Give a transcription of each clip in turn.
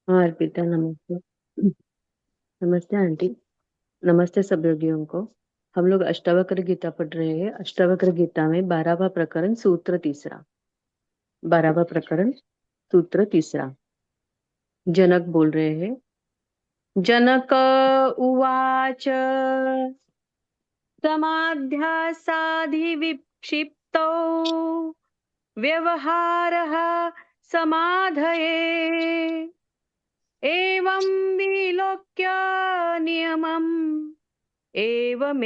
हाँ अर्पिता, नमस्ते। नमस्ते आंटी। नमस्ते सब योगियों को। हम लोग अष्टावक्र गीता पढ़ रहे हैं। अष्टावक्र गीता में 12वां प्रकरण सूत्र तीसरा। 12वां प्रकरण सूत्र तीसरा। जनक बोल रहे हैं। जनक उवाच समाध्यासाधिविक्षिप्तौ व्यवहारः समाधये एवं विलोक्य नियमम् एवमेवाहमास्थितः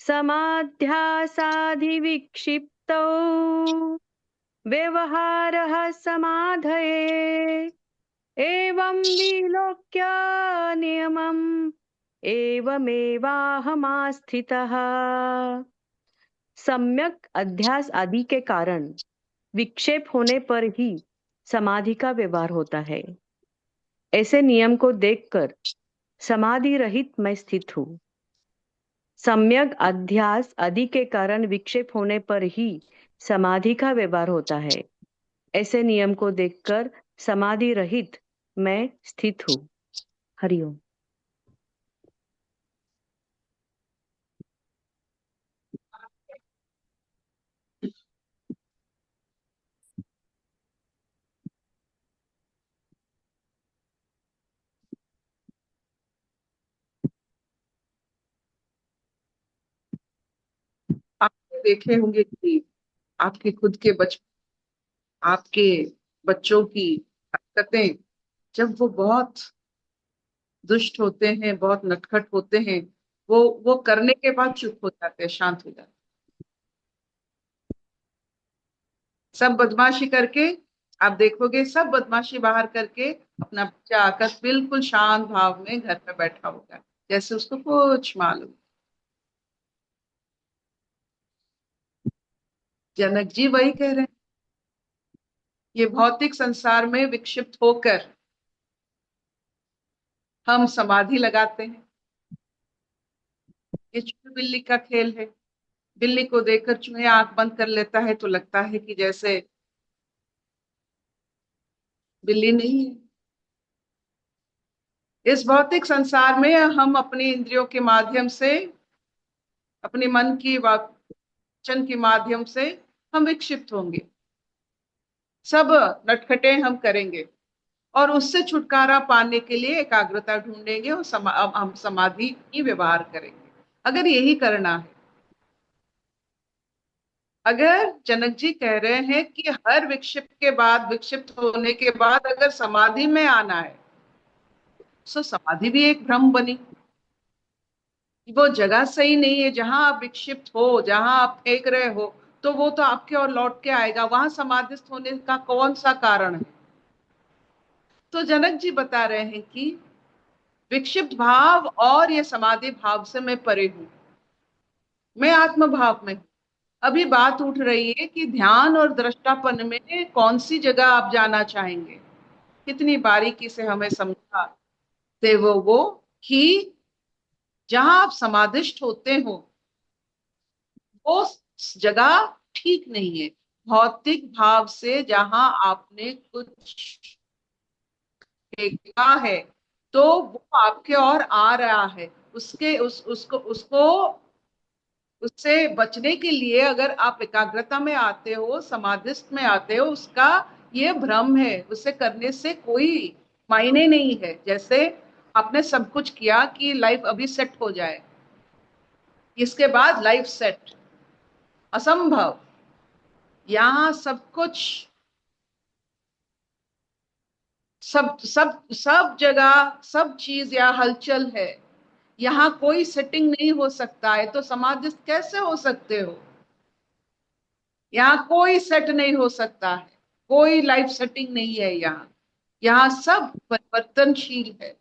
समाध्यासाधिविक्षिप्तौ व्यवहारः समाधये एवं विलोक्य नियमम् एवमेवाहमास्थितः। सम्यक अध्यास आदि के कारण विक्षेप होने पर ही समाधि का व्यवहार होता है। ऐसे नियम को देखकर समाधि रहित मैं स्थित हूँ। सम्यक अध्यास आदि के कारण विक्षेप होने पर ही समाधि का व्यवहार होता है। ऐसे नियम को देखकर समाधि रहित मैं स्थित हूँ। हरिओम। आपने देखे होंगे कि आपके खुद के आपके बच्चों की हरकतें, जब वो बहुत दुष्ट होते हैं, बहुत नटखट होते हैं, वो करने के बाद चुप हो जाते हैं, शांत हो जाते हैं। सब बदमाशी करके आप देखोगे, सब बदमाशी बाहर करके अपना बच्चा आकर बिल्कुल शांत भाव में घर पे बैठा होगा, जैसे उसको कुछ मालूम। जनक जी वही कह रहे हैं। ये भौतिक संसार में विक्षिप्त होकर हम समाधि लगाते हैं। ये चूहे बिल्ली का खेल है। बिल्ली को देखकर चूहे आंख बंद कर लेता है तो लगता है कि जैसे बिल्ली नहीं है। इस भौतिक संसार में हम अपनी इंद्रियों के माध्यम से, अपने मन की वचन के माध्यम से हम विक्षिप्त होंगे। सब नटखटे हम करेंगे और उससे छुटकारा पाने के लिए एकाग्रता ढूंढेंगे और अब हम समाधि ही व्यवहार करेंगे। अगर यही करना है, अगर जनक जी कह रहे हैं कि हर विक्षिप्त के बाद, विक्षिप्त होने के बाद अगर समाधि में आना है, तो समाधि भी एक भ्रम बनी। वो जगह सही नहीं है जहां आप विक्षिप्त हो, जहां आप फेंक रहे हो, तो वो तो आपके और लौट के आएगा। वहां समाधिस्थ होने का कौन सा कारण है? तो जनक जी बता रहे हैं कि विक्षिप्त भाव और ये समाधि भाव से मैं परे हूं, मैं आत्म भाव में हूं। अभी बात उठ रही है कि ध्यान और दृष्टापन में कौन सी जगह आप जाना चाहेंगे। कितनी बारीकी से हमें समझाते वो कि जहां आप समाधिष्ट होते हो, वो जगह ठीक नहीं है। भौतिक भाव से जहां आपने कुछ देखा है, तो वो आपके और आ रहा है। उसके उस उसको उसको उससे बचने के लिए अगर आप एकाग्रता में आते हो, समाधिस्थ में आते हो, उसका ये भ्रम है। उसे करने से कोई मायने नहीं है। जैसे आपने सब कुछ किया कि लाइफ अभी सेट हो जाए, इसके बाद लाइफ सेट, असंभव। यहाँ सब कुछ, सब सब सब जगह सब चीज यहाँ हलचल है। यहाँ कोई सेटिंग नहीं हो सकता है, तो समाधिस्थ कैसे हो सकते हो? यहाँ कोई सेट नहीं हो सकता है, कोई लाइफ सेटिंग नहीं है यहाँ। यहाँ सब परिवर्तनशील है।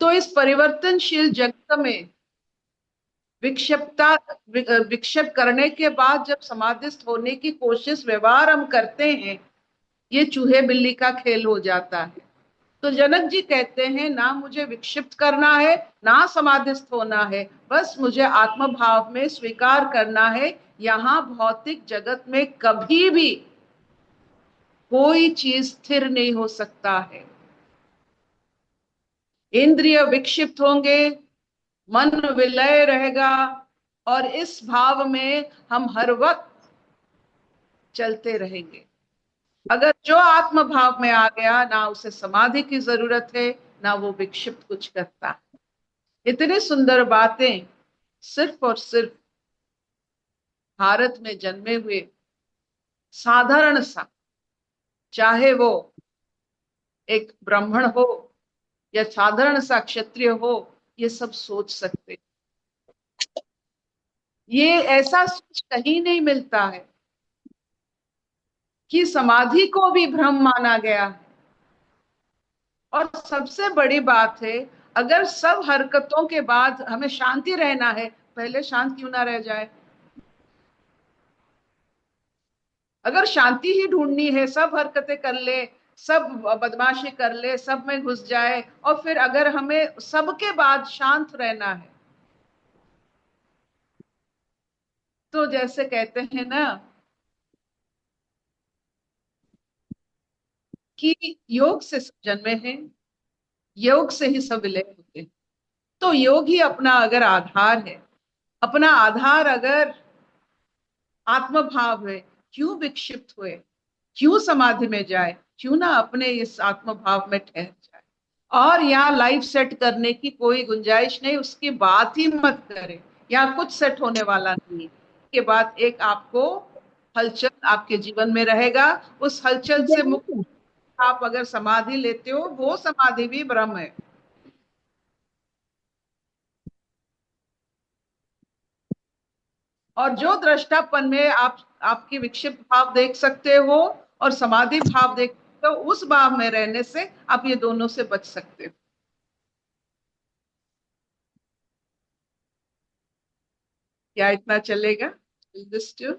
तो इस परिवर्तनशील जगत में विक्षिप्तता, विक्षेप करने के बाद जब समाधिस्थ होने की कोशिश, व्यवहार हम करते हैं, ये चूहे बिल्ली का खेल हो जाता है। तो जनक जी कहते हैं, ना मुझे विक्षिप्त करना है, ना समाधिस्थ होना है, बस मुझे आत्म भाव में स्वीकार करना है। यहाँ भौतिक जगत में कभी भी कोई चीज स्थिर नहीं हो सकता है। इंद्रिय विक्षिप्त होंगे, मन विलय रहेगा, और इस भाव में हम हर वक्त चलते रहेंगे। अगर जो आत्म भाव में आ गया, ना उसे समाधि की जरूरत है, ना वो विक्षिप्त कुछ करता है। इतनी सुंदर बातें सिर्फ और सिर्फ भारत में जन्मे हुए साधारण सा, चाहे वो एक ब्राह्मण हो या साधारण सा क्षत्रिय हो, ये सब सोच सकते। ये ऐसा सोच कहीं नहीं मिलता है कि समाधि को भी भ्रम माना गया है। और सबसे बड़ी बात है, अगर सब हरकतों के बाद हमें शांति रहना है, पहले शांत क्यों ना रह जाए। अगर शांति ही ढूंढनी है, सब हरकतें कर ले, सब बदमाशी कर ले, सब में घुस जाए, और फिर अगर हमें सबके बाद शांत रहना है, तो जैसे कहते हैं ना कि योग से सब जन्मे हैं, योग से ही सब विलय होते हैं। तो योग ही अपना अगर आधार है, अपना आधार अगर आत्म भाव है, क्यों विक्षिप्त हुए, क्यों समाधि में जाए, क्यों ना अपने इस आत्म भाव में ठहर जाए। और यहाँ लाइफ सेट करने की कोई गुंजाइश नहीं, उसकी बात ही मत करें। यहाँ कुछ सेट होने वाला नहीं। के बाद एक आपको हलचल आपके जीवन में रहेगा, उस हलचल से मुक्त आप अगर समाधि लेते हो, वो समाधि भी ब्रह्म है। और जो दृष्टापन में आप आपकी विक्षिप्त भाव देख सकते हो और समाधि भाव देख सकते हो, उस भाव में रहने से आप ये दोनों से बच सकते हो। क्या इतना चलेगा? Will this do?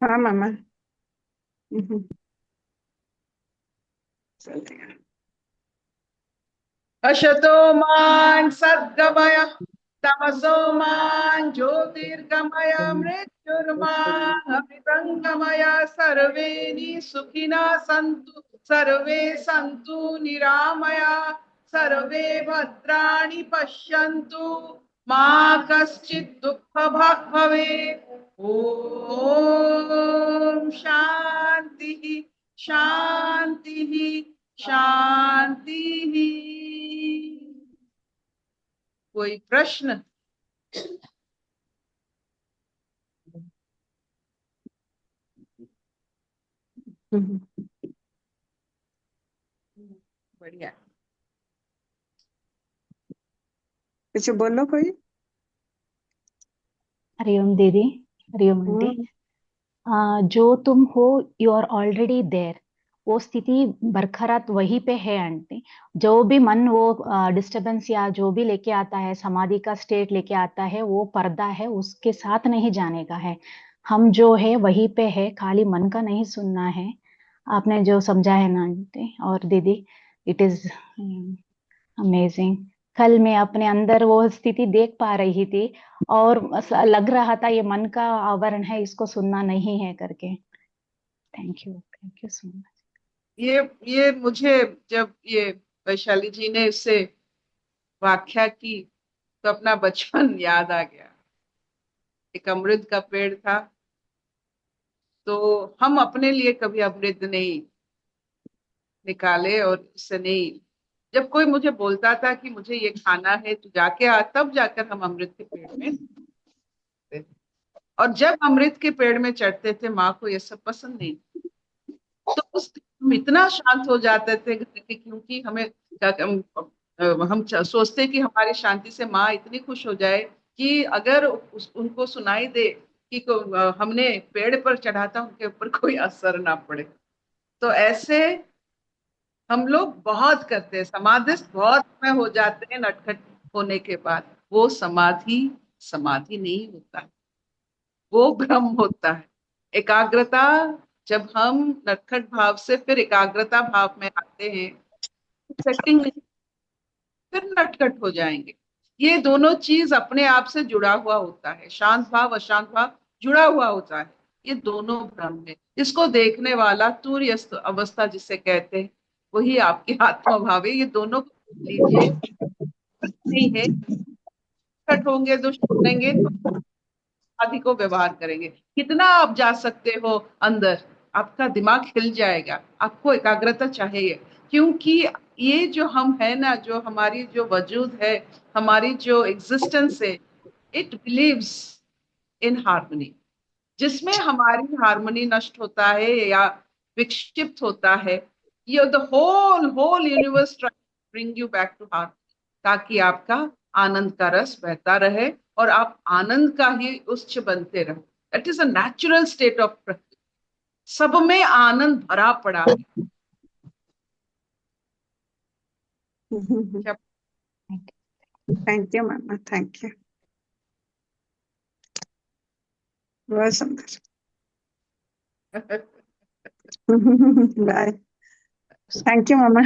हाँ मामा। चलेगा। अशतो मां सद्गमय, तमसो मां ज्योतिर्गमय, मृत्युर्मां अमृतंगमय। सर्वे सुखिना सन्तु, सर्वे सन्तु निरामया, सर्वे भद्राणि पश्यन्तु, मा कश्चित् दुःखभाग् भवेत्। ओम शांति शांति शांति। कोई प्रश्न? बढ़िया। कुछ बोलो कोई। हरिओम दीदी। हरिओम आंटी। जो तुम हो, यू आर ऑलरेडी देयर। वो स्थिति बरकरार वहीं पे है आंटी। जो भी मन वो डिस्टरबेंस या जो भी लेके आता है, समाधि का स्टेट लेके आता है, वो पर्दा है, उसके साथ नहीं जाने का है। हम जो है वहीं पे है, खाली मन का नहीं सुनना है। आपने जो समझा है ना आंटी और दीदी, इट इज अमेजिंग। कल मैं अपने अंदर वो स्थिति देख पा रही थी और लग रहा था ये मन का आवरण है, इसको सुनना नहीं है करके। Thank you so much. ये मुझे जब ये वैशाली जी ने इससे व्याख्या की, तो अपना बचपन याद आ गया। एक अमृत का पेड़ था, तो हम अपने लिए कभी अमृत नहीं निकाले, और इससे नहीं, जब कोई मुझे बोलता था कि मुझे ये खाना है तो जाके आ, तब जाकर हम अमृत के पेड़ में चढ़ते थे। और जब अमृत के पेड़ में चढ़ते थे, माँ को ये सब पसंद नहीं, तो उस हम इतना शांत हो जाते थे घर के, क्योंकि हम सोचते कि हमारी शांति से माँ इतनी खुश हो जाए कि अगर उनको सुनाई दे कि हमने पेड़ पर चढ़ा था, उनके ऊपर कोई असर ना पड़े। तो ऐसे हम लोग बहुत करते हैं, समाधिस्थ बहुत में हो जाते हैं नटखट होने के बाद। वो समाधि समाधि नहीं होता है, वो ब्रह्म होता है। एकाग्रता, जब हम नटखट भाव से फिर एकाग्रता भाव में आते हैं, सेटिंग नहीं, फिर नटखट हो जाएंगे। ये दोनों चीज अपने आप से जुड़ा हुआ होता है, शांत भाव अशांत भाव जुड़ा हुआ होता है। ये दोनों ब्रह्म है। इसको देखने वाला तुर्य अवस्था जिसे कहते हैं, वही आपकी आत्मा भाव है। ये दोनों को देख लीजिए, नहीं है छठ होंगे, दुष्ट बनेंगे तो आदि को व्यवहार करेंगे। कितना आप जा सकते हो अंदर, आपका दिमाग हिल जाएगा, आपको एकाग्रता चाहिए। क्योंकि ये जो हम है ना, जो हमारी जो वजूद है, हमारी जो एग्जिस्टेंस है, इट बिलीव्स इन हार्मनी। जिसमें हमारी हार्मनी नष्ट होता है या विक्षिप्त होता है, ये the whole whole universe bring you back to harmony, ताकि आपका आनंद का रस बहता रहे और आप आनंद का ही उच्च बनते रहो। That is a natural state of प्रकृति। सब में आनंद भरा पड़ा है। क्या थैंक यू मामा, थैंक यू, बहुत सुंदर। Bye, thank you mama.